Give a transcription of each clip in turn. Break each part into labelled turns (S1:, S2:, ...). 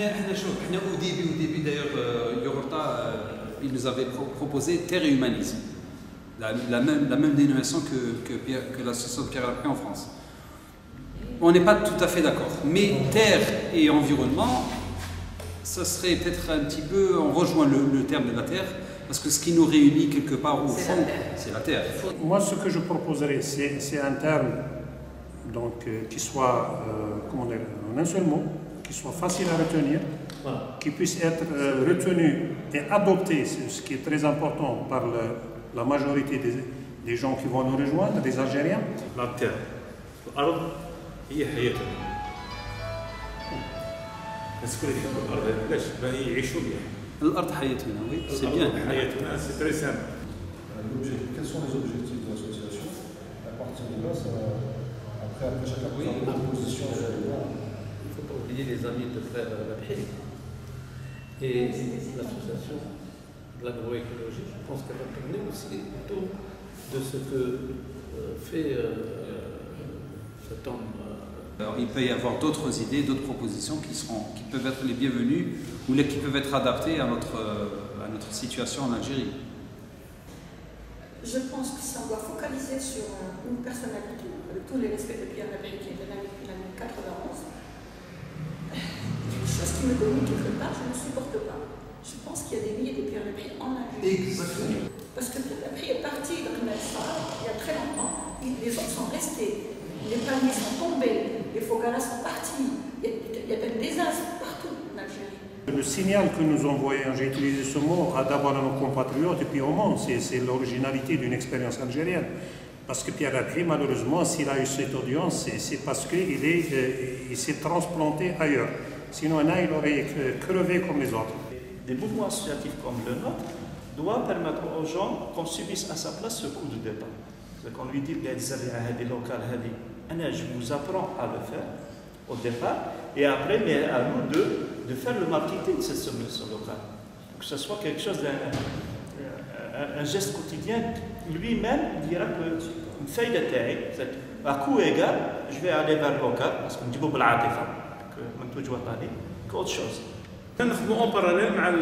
S1: Au début d'ailleurs, Yorota, il nous avait proposé terre et humanisme, la même dénomination que l'association de Pierre Lapin en France. On n'est pas tout à fait d'accord, mais terre et environnement, ça serait peut-être un petit peu, on rejoint le terme de la terre, parce que ce qui nous réunit quelque part au fond, c'est la terre.
S2: Moi, ce que je proposerais, c'est un terme donc, qui soit, comment dire, en un seul mot, qui soit facile à retenir, qui puisse être retenu et adopté, ce qui est très important par la majorité des gens qui vont nous rejoindre, des Algériens.
S3: La terre. الأرض هي حياتنا. الناس كلها يحبوا الأرض، علاش؟ ما يعيشوا بها.
S1: الأرض حياتنا, oui, c'est bien.
S3: الأرض حياتنا, c'est très simple.
S4: Quels sont les objectifs de l'association? À partir de là, après chacun peut faire une proposition sur les plans.
S5: Il ne faut pas oublier les amis de frère Rabhi et l'association de l'agroécologie. Je pense qu'elle va tourner aussi autour de ce que fait cet homme.
S1: Alors, il peut y avoir d'autres idées, d'autres propositions qui peuvent être les bienvenues ou qui peuvent être adaptées à notre situation en Algérie.
S6: Je pense que ça doit focaliser sur une personnalité, avec tous les respects de Pierre Lapin qui est de l'année 91. Une chose qui me donne quelque part, je ne supporte pas. Je pense qu'il y a des milliers de Pierre Lapin en Algérie.
S1: Exactement.
S6: Parce que Pierre Lapin est parti dans le il y a très longtemps, les autres sont restés, les paniers sont tombés, les Fogalas sont partis, il y a un désastre partout en Algérie.
S2: Le signal que nous envoyons, j'ai utilisé ce mot, d'abord à nos compatriotes et puis au monde, c'est l'originalité d'une expérience algérienne. Parce que Pierre Lapin, malheureusement, s'il a eu cette audience, c'est parce qu'il s'est transplanté ailleurs. Sinon, il aurait crevé comme les autres.
S7: Des mouvements associatifs comme le nôtre doivent permettre aux gens qu'on subisse à sa place ce coup de départ. C'est qu'on lui dit, je vous apprends à le faire au départ, et après, mais à nous de faire le marketing de cette solution locale. Que ce soit quelque chose un geste quotidien. Lui-même dira que une feuille de taille, à coût égal, je vais aller vers le local, parce qu'on dit que qu'autre chose.
S3: نخدموا اون باراليل مع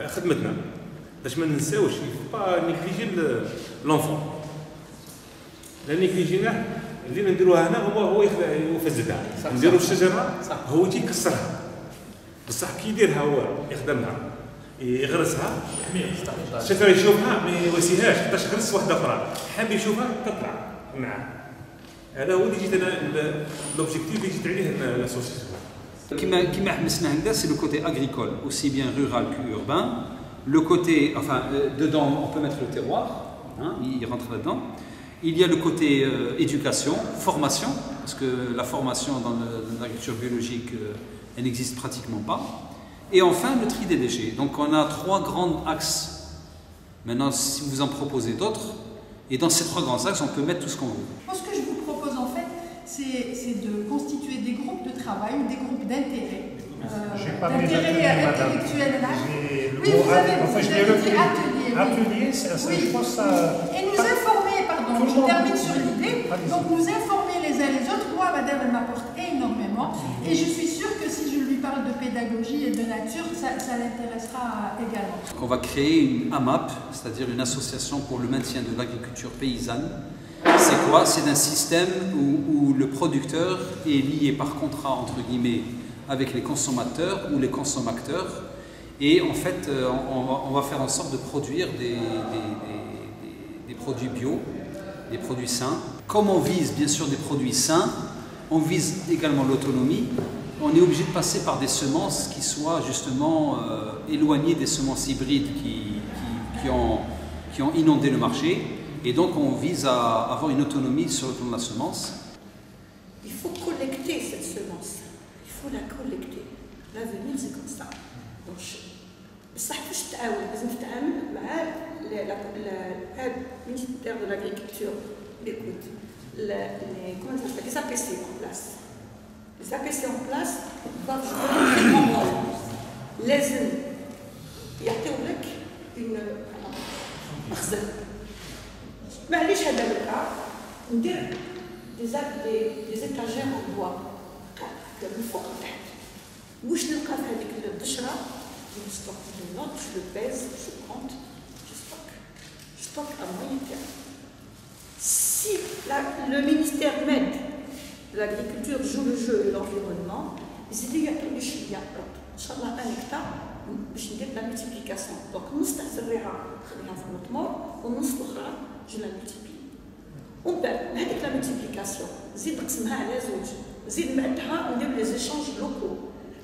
S3: خدمتنا باش ما ننساوش با نيكليجي لونفون لا نيكليجيناه اللي نديروها هنا هو يفزدها نديروا الشجره هو يجي يكسرها بصح كي يديرها هو يخدمها يغرسها الشجره يشوفها ما يواسيهاش حتى غرس واحده اخرى حاب يشوفها تطلع معاه هذا هو اللي جيت انا لوبجيكتيف اللي جيت عليه لاسوسيسيون.
S1: C'est le côté agricole, aussi bien rural qu'urbain. Le côté, enfin, dedans, on peut mettre le terroir, hein, il rentre là-dedans. Il y a le côté éducation, formation, parce que la formation dans l'agriculture biologique, elle n'existe pratiquement pas. Et enfin, le tri des déchets. Donc, on a trois grands axes. Maintenant, si vous en proposez d'autres, et dans ces trois grands axes, on peut mettre tout ce qu'on veut.
S8: Moi, ce que je vous propose, en fait, c'est de constituer des groupes de travail ou des groupes d'intérêt. D'intérêt intellectuel. Oui, vous avez dit atelier.
S2: Atelier, je pense ça.
S8: Et nous informer, pardon, je termine sur l'idée. Donc, nous informer les uns les autres. Moi, madame, elle m'apporte énormément. Et je suis sûre que si je lui parle de pédagogie et de nature, ça l'intéressera également.
S1: On va créer une AMAP, c'est-à-dire une association pour le maintien de l'agriculture paysanne. C'est quoi? C'est un système où le producteur est lié par contrat, entre guillemets, avec les consommateurs ou les consommateurs. Et en fait, on va faire en sorte de produire des produits bio, des produits sains. Comme on vise bien sûr des produits sains, on vise également l'autonomie. On est obligé de passer par des semences qui soient justement éloignées des semences hybrides qui ont inondé le marché. Et donc on vise à avoir une autonomie sur le plan de la semence.
S6: Il faut collecter cette semence. Il faut la collecter. L'avenir c'est comme ça. Donc, بصح كيفاش تتعاون؟ لازم تتعامل مع le ministère de l'agriculture. Écoute, les APC en place. Les APC en place doivent jouer un très grand rôle. لازم يعطيو لك une مخزن. معليش هذا الوقع ندير des étagères en bois من فوق لتحت واش نلقى دخلنا في هذيك الدشره ستوك جو نوت جو بيز جو كونت جو ستوك à moyen terme. Si le ministère MAID, l'agriculture joue le jeu et l'environnement, يزيدوا يعطوني شويه ان شاء الله 1 هكتار باش ندير لا ملتيبليكاسيون. دونك نص تاع الزريعه نخليها في المطمور والنص الاخرى جو لا ملتيبلي. ومن بعد هذيك لا ملتيبليكاسيون زيد نقسمها على زوج، زيد بعدها ندير لي زيشانج لوكو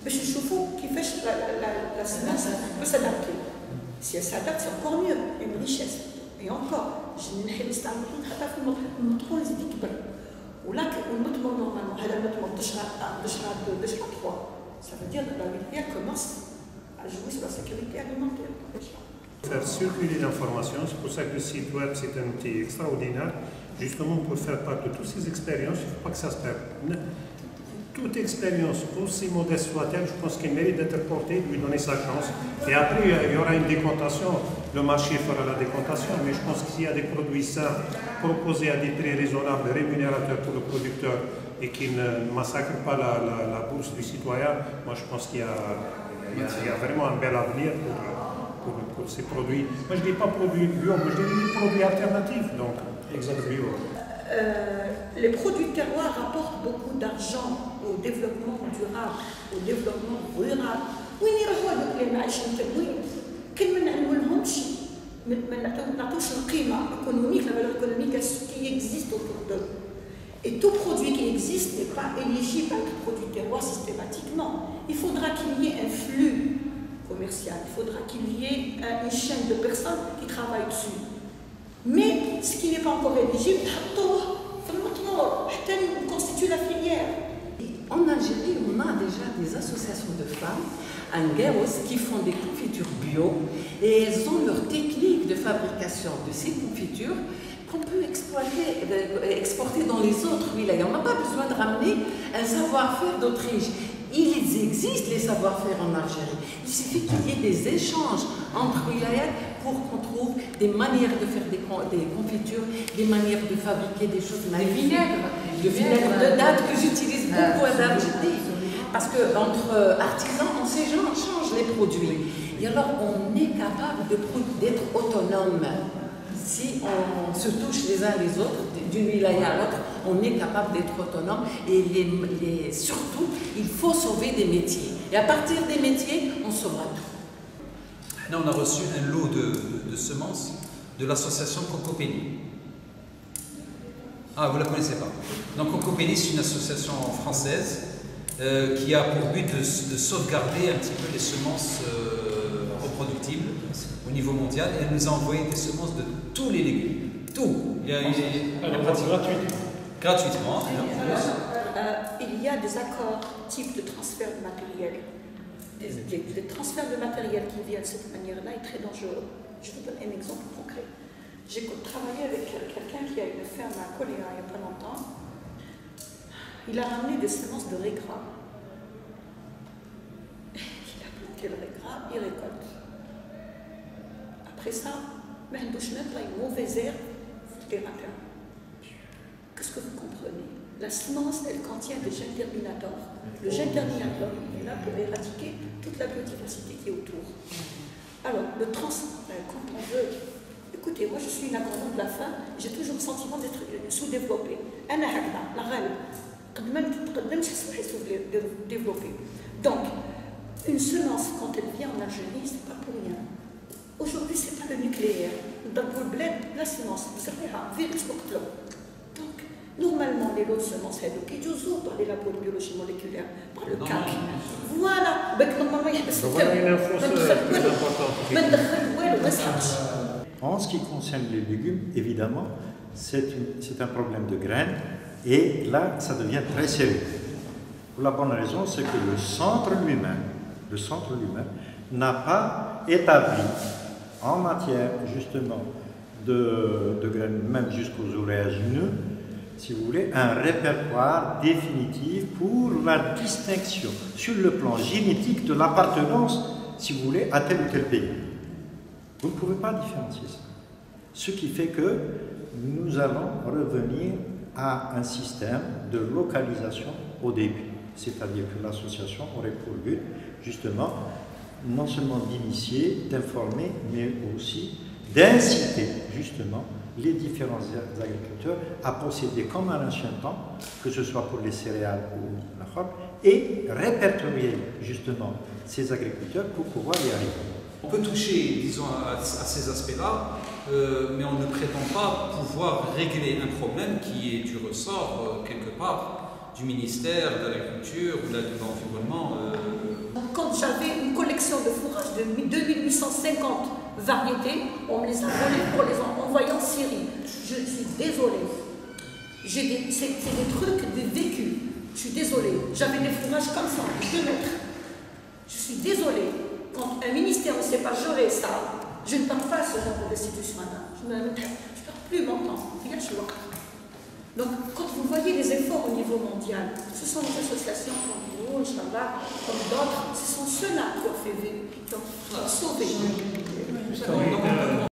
S6: باش نشوفوا كيفاش لا سيمونس بو سادابتي. سي elle s'adapte c'est encore mieux, une richesse. Et encore, je نحي نستعمل نحطها في المطمور يزيد يكبر. ولكن المطمور نورمالمون هذا المطمور دشره 3. Ça veut dire que la wilaya commence à jouer sur la sécurité alimentaire.
S2: Faire circuler l'information, c'est pour ça que le site web c'est un outil extraordinaire, justement pour faire part de toutes ces expériences, il ne faut pas que ça se perde. Toute expérience, aussi modeste soit-elle, je pense qu'elle mérite d'être portée, lui donner sa chance. Et après, il y aura une décantation, le marché fera la décantation, mais je pense que s'il y a des produits sains proposés à des prix raisonnables, rémunérateurs pour le producteur et qui ne massacrent pas la bourse du citoyen, moi je pense qu'il y a vraiment un bel avenir pour ces produits. Moi je ne dis pas produits bio, mais je dis des produits alternatifs, donc exactement bio.
S6: Les produits terroirs rapportent beaucoup d'argent au développement durable, au développement rural. وين يروحوا هذوك اللي معايشين تموين؟ كان ما نعلمولهمش ما نعطوش القيمه économique, la valeur économique qui existe autour d'eux. Et tout produit qui existe n'est pas éligible à être produit terroir systématiquement. Il faudra qu'il y ait un flux commercial, il faudra qu'il y ait une chaîne de personnes qui travaillent dessus. Mais ce qui n'est pas encore éligible, on constitue la filière.
S9: En Algérie, on a déjà des associations de femmes, Angueros, qui font des confitures bio et elles ont leur technique de fabrication de ces confitures qu'on peut exporter dans les autres wilayas. On n'a pas besoin de ramener un savoir-faire d'Autriche. Il existe les savoir-faire en Algérie. Il suffit qu'il y ait des échanges entre wilayas pour qu'on trouve des manières de faire des confitures, des manières de fabriquer des choses magnifiques. Le vinaigre de date que j'utilise beaucoup à Darjeeling. Parce qu'entre artisans, on s'échange les produits. Et alors, on est capable d'être autonome. Si on se touche les uns les autres, d'une wilaya à l'autre, on est capable d'être autonome. Et surtout, il faut sauver des métiers. Et à partir des métiers, on sauvera tout.
S1: Là, on a reçu un lot de semences de l'association Cocopénie. Ah, vous ne la connaissez pas. Donc Cocopénie, c'est une association française qui a pour but de sauvegarder un petit peu les semences reproductibles au niveau mondial. Et elle nous a envoyé des semences de tous les légumes. Tout. Gratuitement.
S6: Il y a des accords type de transfert de matériel. Les transferts de matériel qui viennent de cette manière-là est très dangereux. Je vous donne un exemple concret. J'ai travaillé avec quelqu'un qui a une ferme à Coléa il n'y a pas longtemps. Il a ramené des semences de régras. Il a planté le régras, il récolte. Après ça, même une mauvaise herbe sur le terrain. Qu'est-ce que vous comprenez? La semence, elle contient des gènes terminateurs. Le gène terminateur, il est là pour éradiquer toute la biodiversité qui est autour. Alors, quand on veut... Écoutez, moi je suis une agronome de la faim, j'ai toujours le sentiment d'être sous-développée. Développée. Donc, une semence, quand elle vient en Algérie, c'est pas pour rien. Aujourd'hui, c'est pas le nucléaire. Dans le bled, la semence, vous savez, virus mortel. Donc, normalement, les lots de semences, ils sont dans les labos de biologie moléculaire, par le CAC. Voilà. Normalement, il y a
S10: En ce qui concerne les légumes, évidemment, c'est un problème de graines et là, ça devient très sérieux. Pour la bonne raison, c'est que le centre lui-même n'a pas établi en matière justement de graines, même jusqu'aux oléagineux, si vous voulez, un répertoire définitif pour la distinction sur le plan génétique de l'appartenance, si vous voulez, à tel ou tel pays. Vous ne pouvez pas différencier ça. Ce qui fait que nous allons revenir à un système de localisation au début. C'est-à-dire que l'association aurait pour but, justement, non seulement d'initier, d'informer, mais aussi d'inciter, justement, les différents agriculteurs à posséder comme un ancien temps, que ce soit pour les céréales ou la forme, et répertorier, justement, ces agriculteurs pour pouvoir y arriver.
S1: On peut toucher, disons, à ces aspects-là, mais on ne prétend pas pouvoir régler un problème qui est du ressort, quelque part, du ministère de l'Agriculture ou de l'Environnement.
S6: Quand j'avais une collection de fourrage de 2850 variétés, on me les a volées pour les envoyer en Syrie. Je suis désolée. C'est des trucs, des vécus. Je suis désolée. J'avais des fourrages comme ça, de 2 mètres. Je suis désolée. Quand un ministère ne sait pas gérer ça, je ne parle pas à ce genre de restitution-là. Je ne perds plus mon temps. Donc, quand vous voyez les efforts au niveau mondial, ce sont les associations comme nous, comme d'autres, ce sont ceux-là qui ont sauvé.